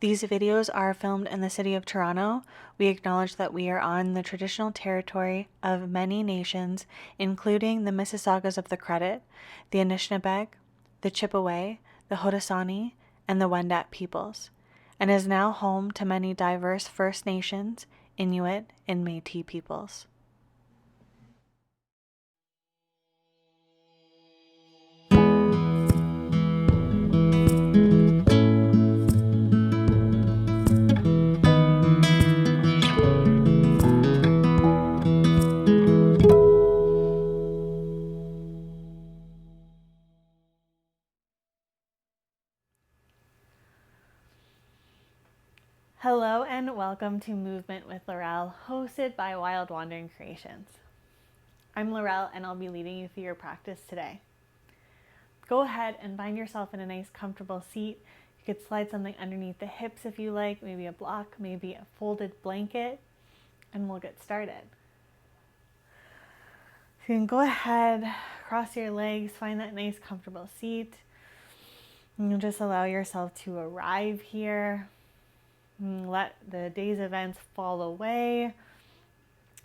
These videos are filmed in the city of Toronto. We acknowledge that we are on the traditional territory of many nations, including the Mississaugas of the Credit, the Anishinaabe, the Chippewa, the Haudenosaunee, and the Wendat peoples, and is now home to many diverse First Nations, Inuit, and Métis peoples. Hello and welcome to Movement with Laurelle, hosted by Wild Wandering Creations. I'm Laurelle and I'll be leading you through your practice today. Go ahead and find yourself in a nice comfortable seat. You could slide something underneath the hips if you like, maybe a block, maybe a folded blanket, and we'll get started. So you can go ahead, cross your legs, find that nice comfortable seat. And you'll just allow yourself to arrive here. Let the day's events fall away,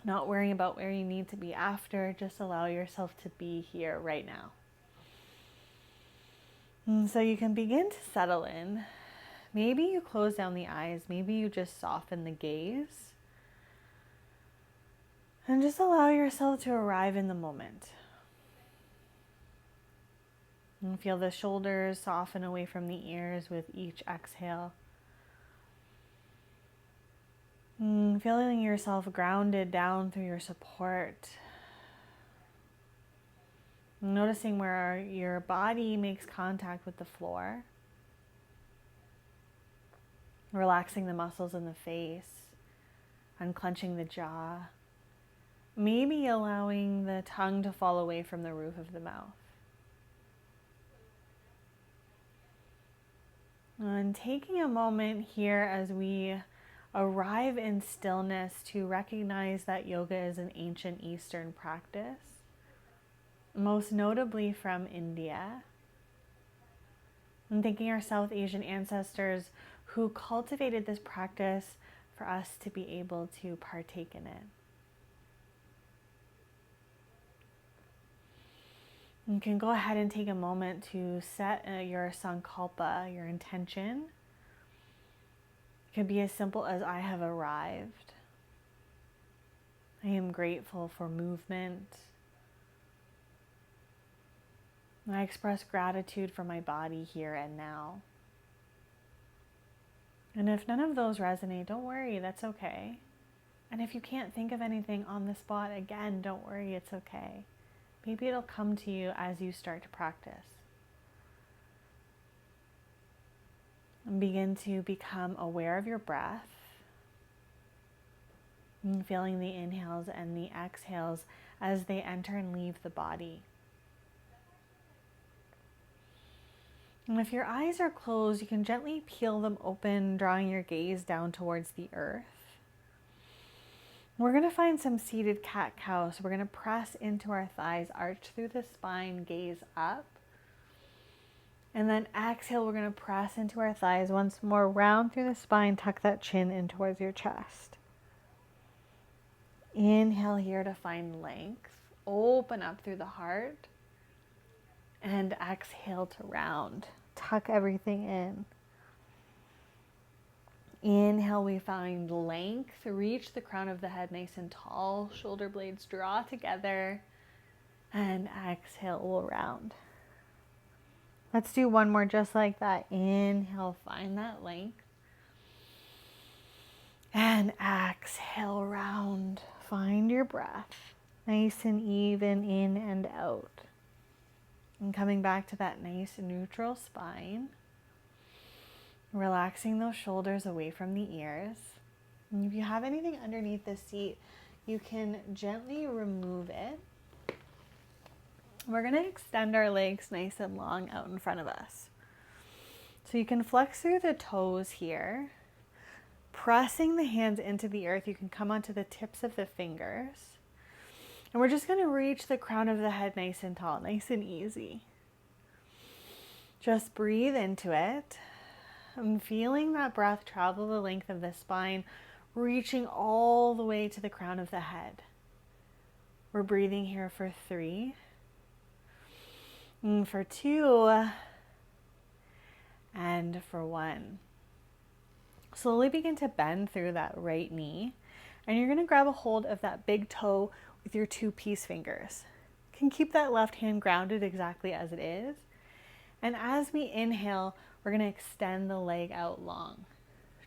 not worrying about where you need to be after, just allow yourself to be here right now. And so you can begin to settle in. Maybe you close down the eyes, maybe you just soften the gaze. And just allow yourself to arrive in the moment. And feel the shoulders soften away from the ears with each exhale. Feeling yourself grounded down through your support. Noticing where your body makes contact with the floor. Relaxing the muscles in the face. Unclenching the jaw. Maybe allowing the tongue to fall away from the roof of the mouth. And taking a moment here as we arrive in stillness to recognize that yoga is an ancient Eastern practice, most notably from India. And thanking our South Asian ancestors who cultivated this practice for us to be able to partake in it. You can go ahead and take a moment to set your sankalpa, your intention. It could be as simple as I have arrived. I am grateful for movement. I express gratitude for my body here and now. And if none of those resonate, don't worry, that's okay. And if you can't think of anything on the spot, again, don't worry, it's okay. Maybe it'll come to you as you start to practice. And begin to become aware of your breath. And feeling the inhales and the exhales as they enter and leave the body. And if your eyes are closed, you can gently peel them open, drawing your gaze down towards the earth. We're going to find some seated cat-cow. So we're going to press into our thighs, arch through the spine, gaze up. And then exhale, we're going to press into our thighs once more, round through the spine, tuck that chin in towards your chest. Inhale here to find length. Open up through the heart. And exhale to round. Tuck everything in. Inhale, we find length. Reach the crown of the head nice and tall. Shoulder blades draw together. And exhale, we'll round. Let's do one more just like that. Inhale, find that length. And exhale, round. Find your breath. Nice and even in and out. And coming back to that nice neutral spine. Relaxing those shoulders away from the ears. And if you have anything underneath the seat, you can gently remove it. We're going to extend our legs nice and long out in front of us. So you can flex through the toes here. Pressing the hands into the earth, you can come onto the tips of the fingers. And we're just going to reach the crown of the head nice and tall, nice and easy. Just breathe into it. I'm feeling that breath travel the length of the spine, reaching all the way to the crown of the head. We're breathing here for 3, and for 2, and for 1. Slowly begin to bend through that right knee, and you're going to grab a hold of that big toe with your 2 peace fingers. You can keep that left hand grounded exactly as it is. And as we inhale, we're going to extend the leg out long,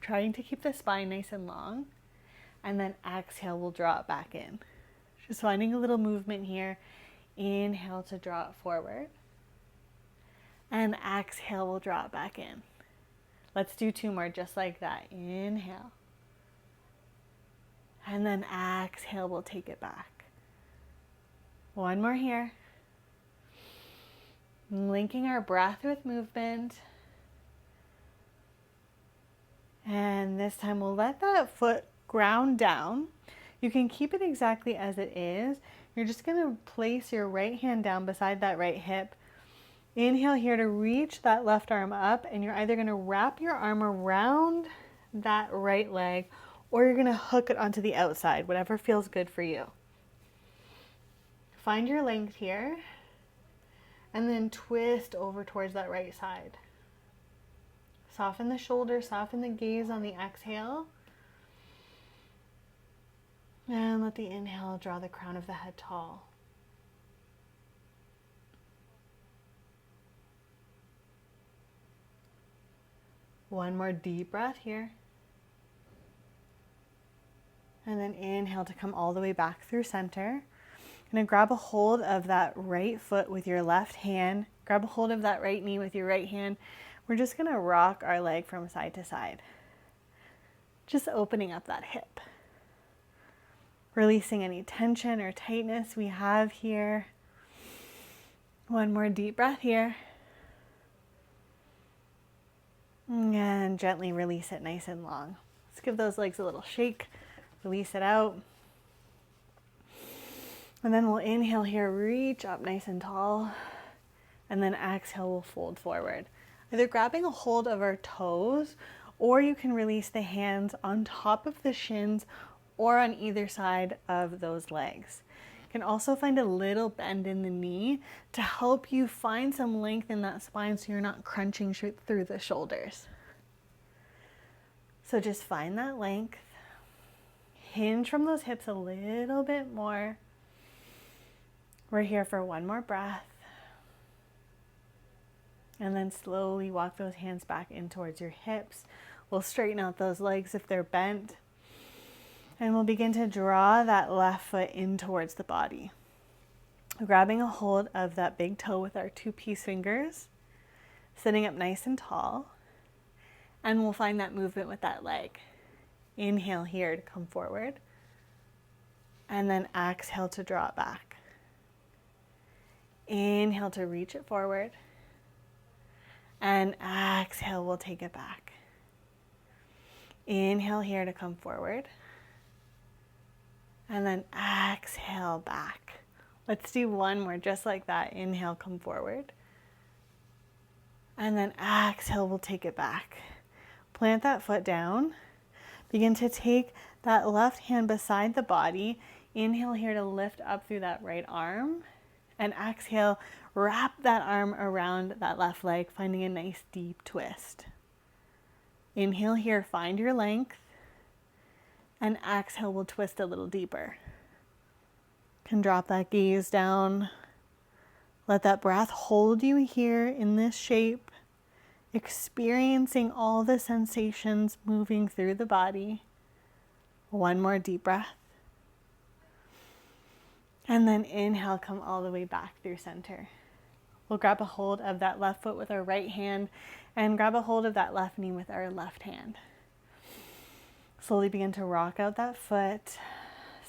trying to keep the spine nice and long. And then exhale, we'll draw it back in. Just finding a little movement here. Inhale to draw it forward. And exhale, we'll draw it back in. Let's do 2 more just like that. Inhale. And then exhale, we'll take it back. 1 more here. Linking our breath with movement. And this time we'll let that foot ground down. You can keep it exactly as it is. You're just going to place your right hand down beside that right hip. Inhale here to reach that left arm up, and you're either going to wrap your arm around that right leg or you're going to hook it onto the outside, whatever feels good for you. Find your length here and then twist over towards that right side. Soften the shoulder, soften the gaze on the exhale. And let the inhale draw the crown of the head tall. One more deep breath here. And then inhale to come all the way back through center. Gonna grab a hold of that right foot with your left hand. Grab a hold of that right knee with your right hand. We're just gonna rock our leg from side to side. Just opening up that hip. Releasing any tension or tightness we have here. One more deep breath here. And gently release it nice and long. Let's give those legs a little shake. Release it out. And then we'll inhale here, reach up nice and tall. And then exhale, we'll fold forward. Either grabbing a hold of our toes, or you can release the hands on top of the shins or on either side of those legs. You can also find a little bend in the knee to help you find some length in that spine so you're not crunching through the shoulders. So just find that length. Hinge from those hips a little bit more. We're here for 1 more breath. And then slowly walk those hands back in towards your hips. We'll straighten out those legs if they're bent. And we'll begin to draw that left foot in towards the body. Grabbing a hold of that big toe with our 2 peace fingers. Sitting up nice and tall. And we'll find that movement with that leg. Inhale here to come forward. And then exhale to draw it back. Inhale to reach it forward. And exhale, we'll take it back. Inhale here to come forward. And then exhale back. Let's do 1 more just like that. Inhale, come forward. And then exhale, we'll take it back. Plant that foot down. Begin to take that left hand beside the body. Inhale here to lift up through that right arm. And exhale, wrap that arm around that left leg, finding a nice deep twist. Inhale here, find your length. And exhale, we'll twist a little deeper. Can drop that gaze down. Let that breath hold you here in this shape, experiencing all the sensations moving through the body. 1 more deep breath. And then inhale, come all the way back through center. We'll grab a hold of that left foot with our right hand and grab a hold of that left knee with our left hand. Slowly begin to rock out that foot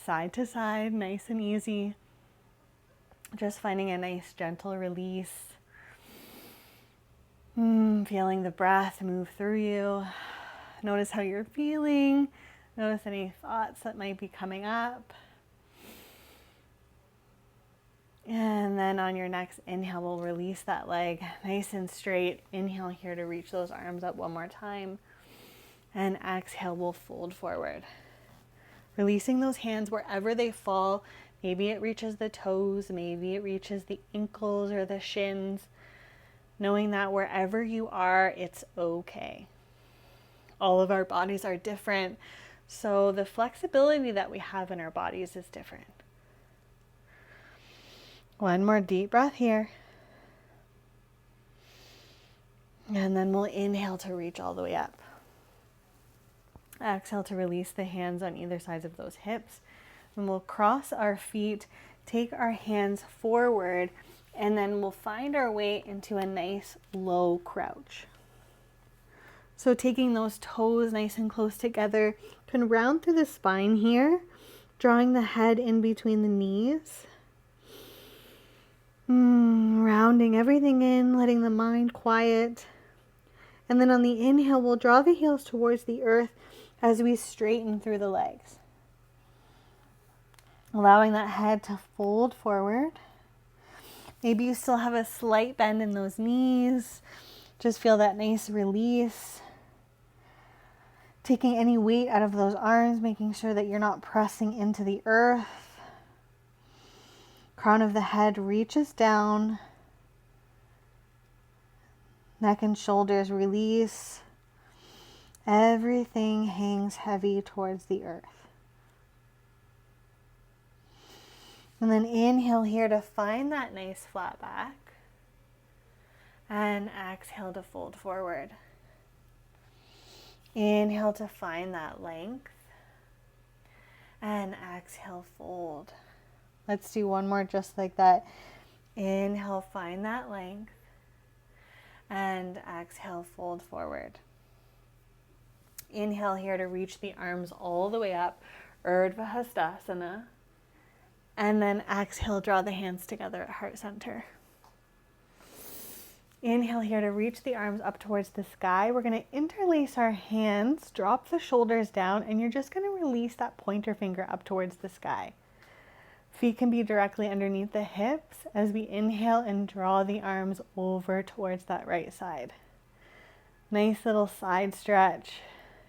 side to side, nice and easy. Just finding a nice gentle release. Feeling the breath move through you. Notice how you're feeling. Notice any thoughts that might be coming up. And then on your next inhale, we'll release that leg nice and straight. Inhale here to reach those arms up one more time. And exhale, we'll fold forward. Releasing those hands wherever they fall. Maybe it reaches the toes, maybe it reaches the ankles or the shins. Knowing that wherever you are, it's okay. All of our bodies are different, so the flexibility that we have in our bodies is different. One more deep breath here. And then we'll inhale to reach all the way up. Exhale to release the hands on either side of those hips. And we'll cross our feet, take our hands forward, and then we'll find our way into a nice low crouch. So taking those toes nice and close together, can round through the spine here, drawing the head in between the knees. Rounding everything in, letting the mind quiet. And then on the inhale, we'll draw the heels towards the earth as we straighten through the legs. Allowing that head to fold forward. Maybe you still have a slight bend in those knees. Just feel that nice release. Taking any weight out of those arms, making sure that you're not pressing into the earth. Crown of the head reaches down. Neck and shoulders release. Everything hangs heavy towards the earth. And then inhale here to find that nice flat back. And exhale to fold forward. Inhale to find that length. And exhale, fold. Let's do one more just like that. Inhale, find that length. And exhale, fold forward. Inhale here to reach the arms all the way up, Urdhva Hastasana. And then exhale, draw the hands together at heart center. Inhale here to reach the arms up towards the sky. We're going to interlace our hands, drop the shoulders down, and you're just going to release that pointer finger up towards the sky. Feet can be directly underneath the hips as we inhale and draw the arms over towards that right side. Nice little side stretch.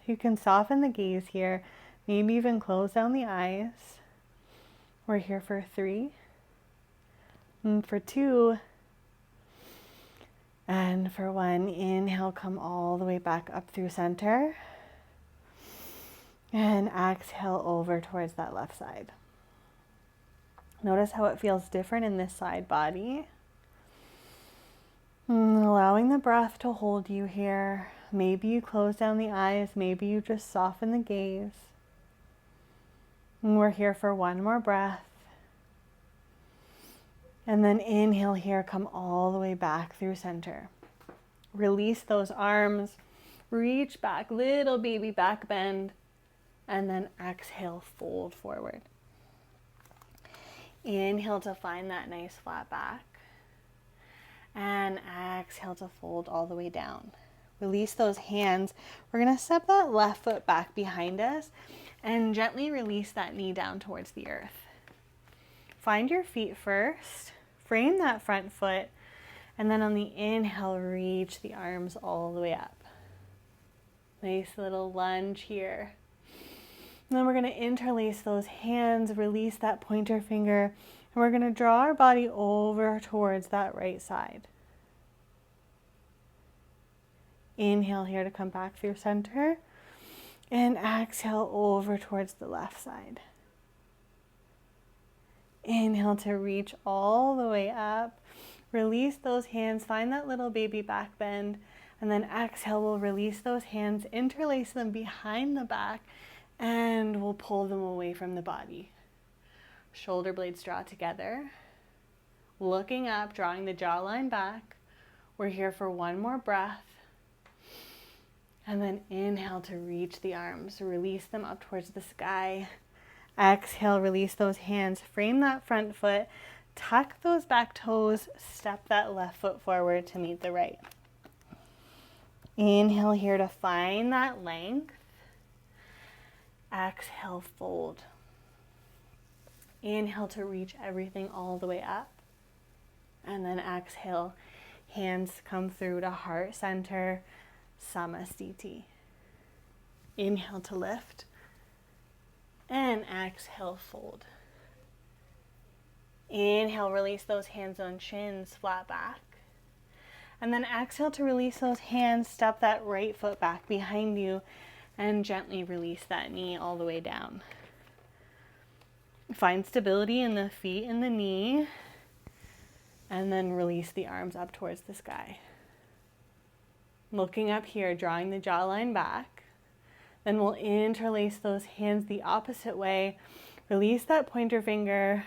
You can soften the gaze here, maybe even close down the eyes. We're here for 3, and for 2, and for 1. Inhale, come all the way back up through center. And exhale over towards that left side. Notice how it feels different in this side body. Allowing the breath to hold you here. Maybe you close down the eyes. Maybe you just soften the gaze. And we're here for 1 more breath. And then inhale here, come all the way back through center. Release those arms. Reach back, little baby back bend. And then exhale, fold forward. Inhale to find that nice flat back. And exhale to fold all the way down. Release those hands. We're going to step that left foot back behind us and gently release that knee down towards the earth. Find your feet first. Frame that front foot. And then on the inhale, reach the arms all the way up. Nice little lunge here. And then we're going to interlace those hands, release that pointer finger, and we're going to draw our body over towards that right side. Inhale here to come back through center, and exhale over towards the left side. Inhale to reach all the way up. Release those hands, find that little baby back bend, and then exhale, we'll release those hands, interlace them behind the back, and we'll pull them away from the body. Shoulder blades draw together. Looking up, drawing the jawline back. We're here for 1 more breath. And then inhale to reach the arms. Release them up towards the sky. Exhale, release those hands. Frame that front foot. Tuck those back toes. Step that left foot forward to meet the right. Inhale here to find that length. Exhale, fold. Inhale to reach everything all the way up. And then exhale, hands come through to heart center, Samasthiti. Inhale to lift. And exhale, fold. Inhale, release those hands on shins, flat back. And then exhale to release those hands, step that right foot back behind you, and gently release that knee all the way down. Find stability in the feet and the knee, and then release the arms up towards the sky. Looking up here, drawing the jawline back. Then we'll interlace those hands the opposite way. Release that pointer finger,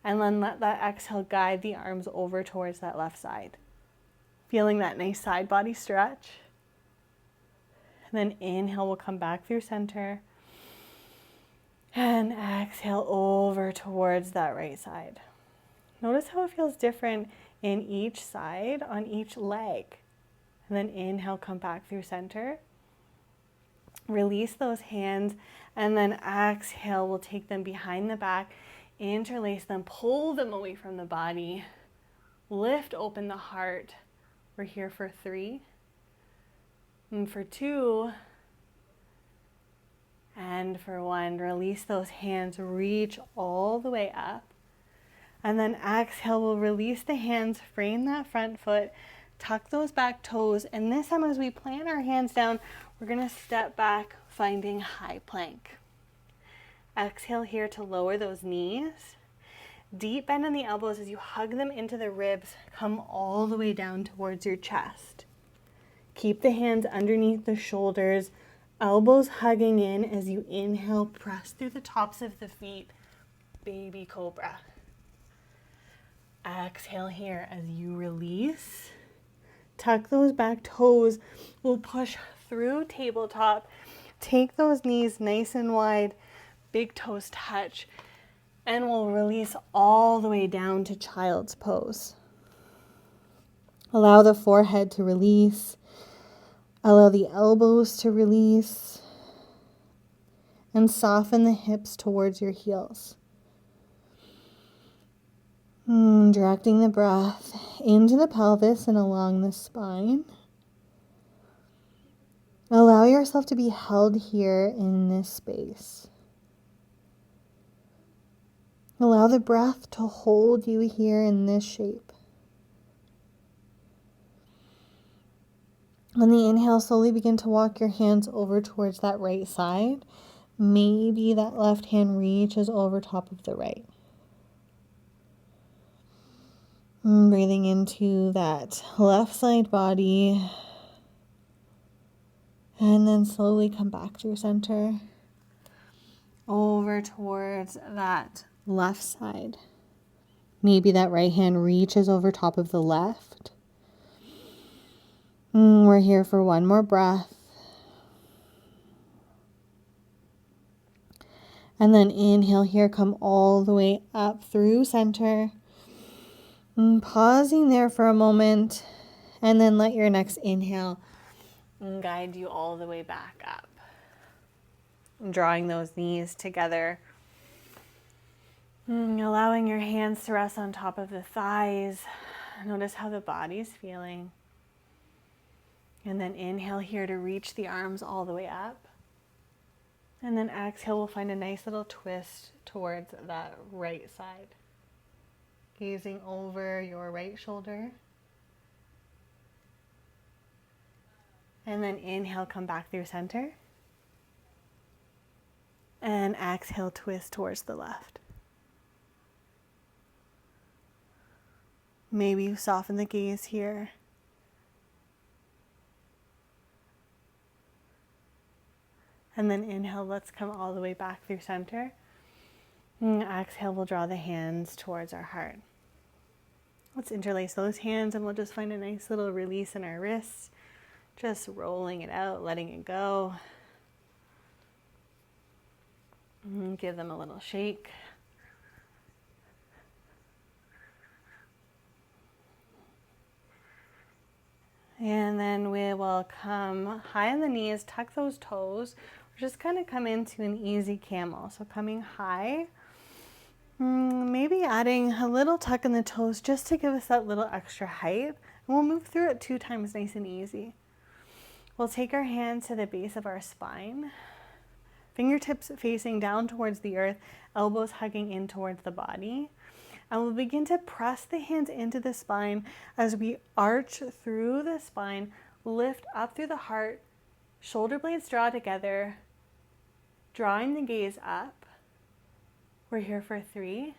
and then let that exhale guide the arms over towards that left side. Feeling that nice side body stretch. And then inhale, we'll come back through center. And exhale over towards that right side. Notice how it feels different in each side on each leg. And then inhale, come back through center. Release those hands, and then exhale, we'll take them behind the back, interlace them, pull them away from the body, lift open the heart. We're here for 3, and for 2, and for 1. Release those hands, reach all the way up, and then exhale, we'll release the hands, frame that front foot, tuck those back toes, and this time as we plant our hands down, we're going to step back, finding high plank. Exhale here to lower those knees. Deep bend in the elbows as you hug them into the ribs. Come all the way down towards your chest. Keep the hands underneath the shoulders, elbows hugging in as you inhale, press through the tops of the feet, baby cobra. Exhale here as you release. Tuck those back toes. We'll push through tabletop. Take those knees nice and wide. Big toes touch. And we'll release all the way down to child's pose. Allow the forehead to release. Allow the elbows to release. And soften the hips towards your heels. Directing the breath into the pelvis and along the spine. Allow yourself to be held here in this space. Allow the breath to hold you here in this shape. On the inhale, slowly begin to walk your hands over towards that right side. Maybe that left hand reaches over top of the right. Breathing into that left side body. And then slowly come back through center. Over towards that left side. Maybe that right hand reaches over top of the left. We're here for one more breath. And then inhale here, come all the way up through center. Pausing there for a moment, and then let your next inhale guide you all the way back up. Drawing those knees together. Allowing your hands to rest on top of the thighs. Notice how the body's feeling. And then inhale here to reach the arms all the way up. And then exhale, we'll find a nice little twist towards that right side. Gazing over your right shoulder. And then inhale, come back through center. And exhale, twist towards the left. Maybe you soften the gaze here. And then inhale, let's come all the way back through center. And exhale, we'll draw the hands towards our heart. Let's interlace those hands and we'll just find a nice little release in our wrists. Just rolling it out, letting it go. Give them a little shake. And then we will come high on the knees, tuck those toes. We're just kind of come into an easy camel. So coming high, Maybe adding a little tuck in the toes just to give us that little extra height. And we'll move through it 2 times nice and easy. We'll take our hands to the base of our spine, fingertips facing down towards the earth, elbows hugging in towards the body. And we'll begin to press the hands into the spine as we arch through the spine, lift up through the heart, shoulder blades draw together, drawing the gaze up. We're here for 3,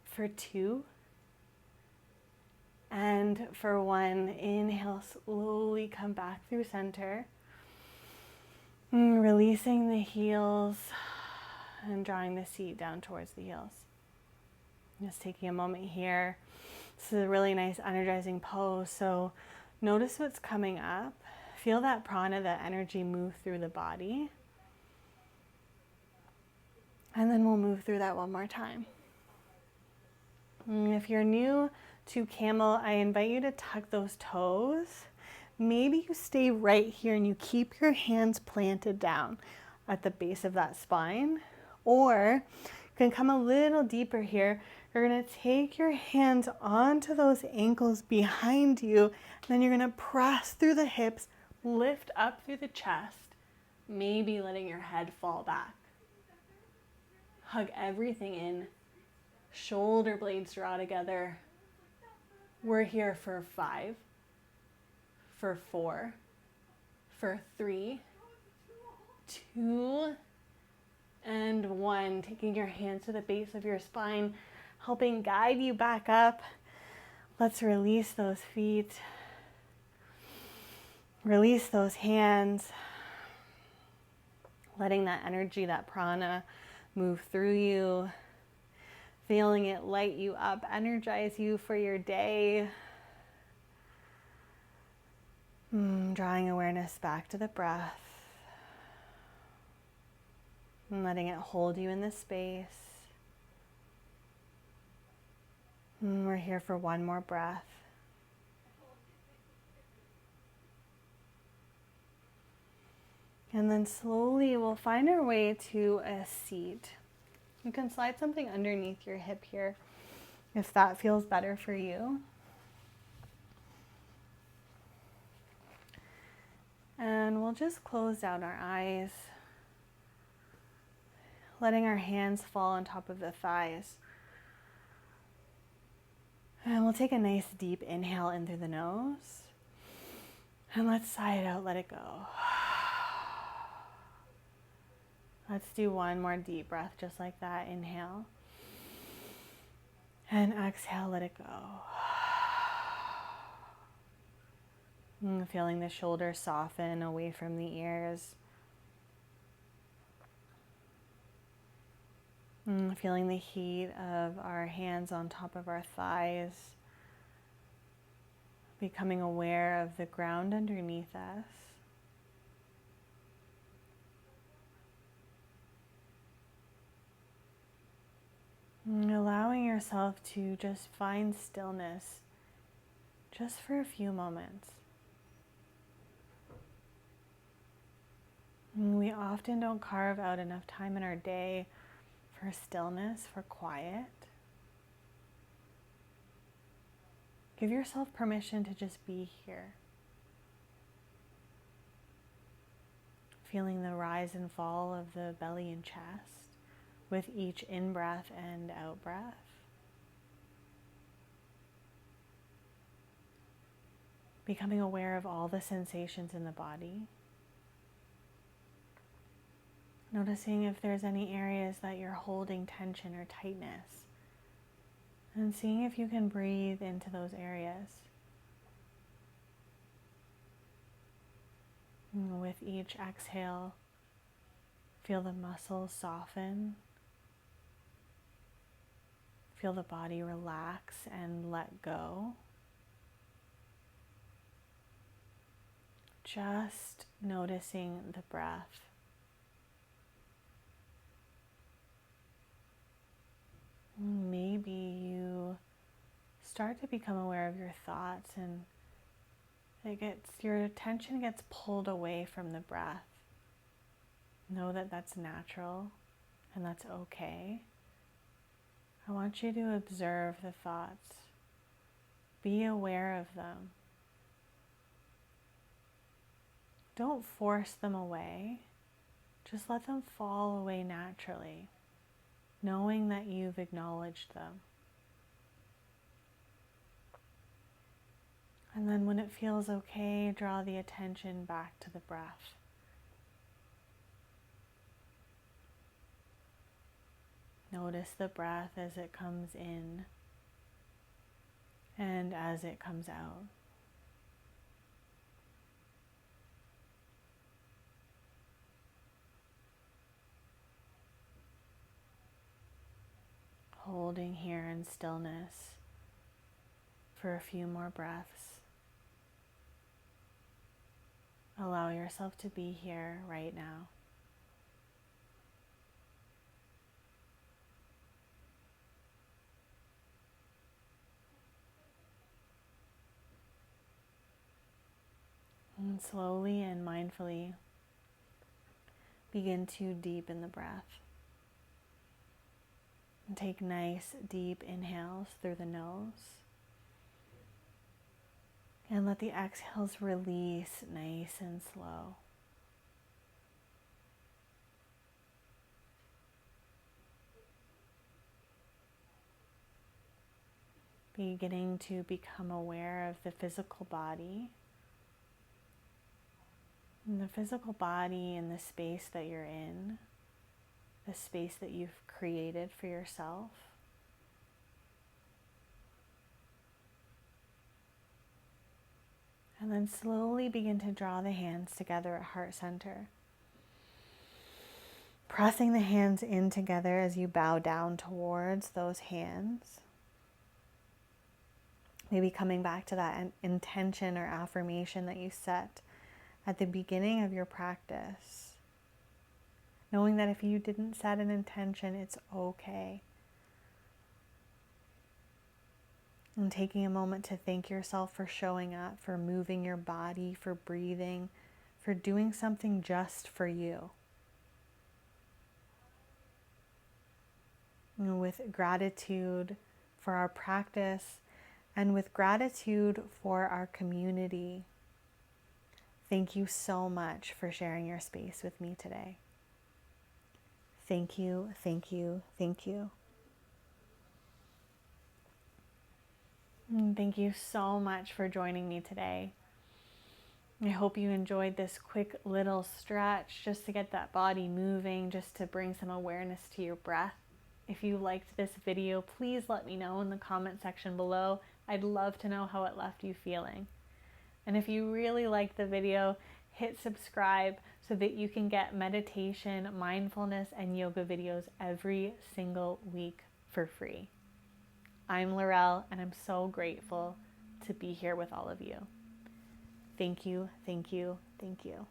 for 2, and for 1. Inhale, slowly come back through center. Releasing the heels and drawing the seat down towards the heels. Just taking a moment here. This is a really nice energizing pose. So notice what's coming up. Feel that prana, that energy move through the body. And then we'll move through that one more time. If you're new to camel, I invite you to tuck those toes. Maybe you stay right here and you keep your hands planted down at the base of that spine. Or you can come a little deeper here. You're going to take your hands onto those ankles behind you, and then you're going to press through the hips, lift up through the chest, maybe letting your head fall back. Hug everything in, shoulder blades draw together. We're here for 5, for 4, for 3, 2, and 1. Taking your hands to the base of your spine, helping guide you back up. Let's release those feet. Release those hands. Letting that energy, that prana, move through you. Feeling it light you up, energize you for your day. Drawing awareness back to the breath. And letting it hold you in this space. We're here for 1 more breath. And then slowly we'll find our way to a seat. You can slide something underneath your hip here if that feels better for you. And we'll just close down our eyes, letting our hands fall on top of the thighs. And we'll take a nice deep inhale in through the nose. And let's sigh it out, let it go. Let's do 1 more deep breath, just like that. Inhale. And exhale, let it go. Feeling the shoulders soften away from the ears. Feeling the heat of our hands on top of our thighs. Becoming aware of the ground underneath us. Allowing yourself to just find stillness just for a few moments. We often don't carve out enough time in our day for stillness, for quiet. Give yourself permission to just be here. Feeling the rise and fall of the belly and chest with each in-breath and out-breath. Becoming aware of all the sensations in the body. Noticing if there's any areas that you're holding tension or tightness. And seeing if you can breathe into those areas. And with each exhale, feel the muscles soften. Feel the body relax and let go. Just noticing the breath. Maybe you start to become aware of your thoughts and your attention gets pulled away from the breath. Know that that's natural and that's okay. I want you to observe the thoughts. Be aware of them. Don't force them away. Just let them fall away naturally, knowing that you've acknowledged them. And then when it feels okay, draw the attention back to the breath. Notice the breath as it comes in and as it comes out. Holding here in stillness for a few more breaths. Allow yourself to be here right now. And slowly and mindfully begin to deepen the breath. And take nice deep inhales through the nose. And let the exhales release nice and slow. Beginning to become aware of the physical body. And the physical body and the space that you're in. The space that you've created for yourself. And then slowly begin to draw the hands together at heart center. Pressing the hands in together as you bow down towards those hands. Maybe coming back to that intention or affirmation that you set at the beginning of your practice. Knowing that if you didn't set an intention, it's okay. And taking a moment to thank yourself for showing up, for moving your body, for breathing, for doing something just for you. And with gratitude for our practice and with gratitude for our community, thank you so much for sharing your space with me today. Thank you, thank you, thank you. And thank you so much for joining me today. I hope you enjoyed this quick little stretch just to get that body moving, just to bring some awareness to your breath. If you liked this video, please let me know in the comment section below. I'd love to know how it left you feeling. And if you really liked the video, hit subscribe so that you can get meditation, mindfulness, and yoga videos every single week for free. I'm Laurelle, and I'm so grateful to be here with all of you. Thank you, thank you, thank you.